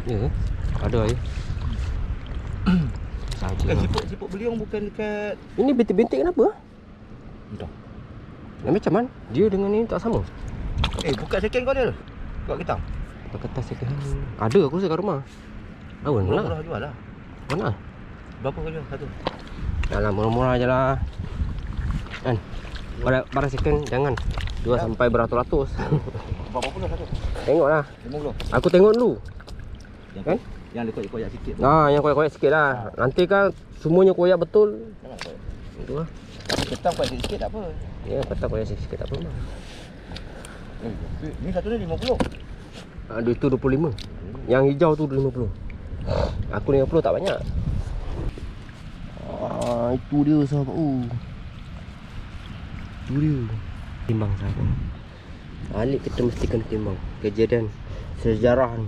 Ya ke? Ada air. Saja. Siput beliung bukan dekat. Ini bintik-bintik kenapa? Entah. Macam mana? Dia dengan ni tak sama. Buka second kau dia. Kau kita. Apa kata second hand? Ada aku rasa kat rumah. Awak nak? Murah jual lah. Mana? Berapa kau jual satu? Dalam murah-murah je lah. Kan? Barang second jangan. Jual sampai beratus-ratus. Berapa puluh satu? Tengoklah. 50. Aku tengok dulu. Kan? Yang koyak-koyak sikit. Yang koyak-koyak sikit lah. Nanti kan semuanya koyak betul. Jangan koyak. Itu lah. Tapi ketang koyak sikit tak apa. Ya, petang koyak sikit tak apa. Ni satu ni 50. Ada itu 25. Yang hijau tu 50. Aku 50 tak banyak. Itu dia sahabat. Itu dia. Timbang sahabat. Alik kita mesti kena timbang. Kejadian sejarah ni.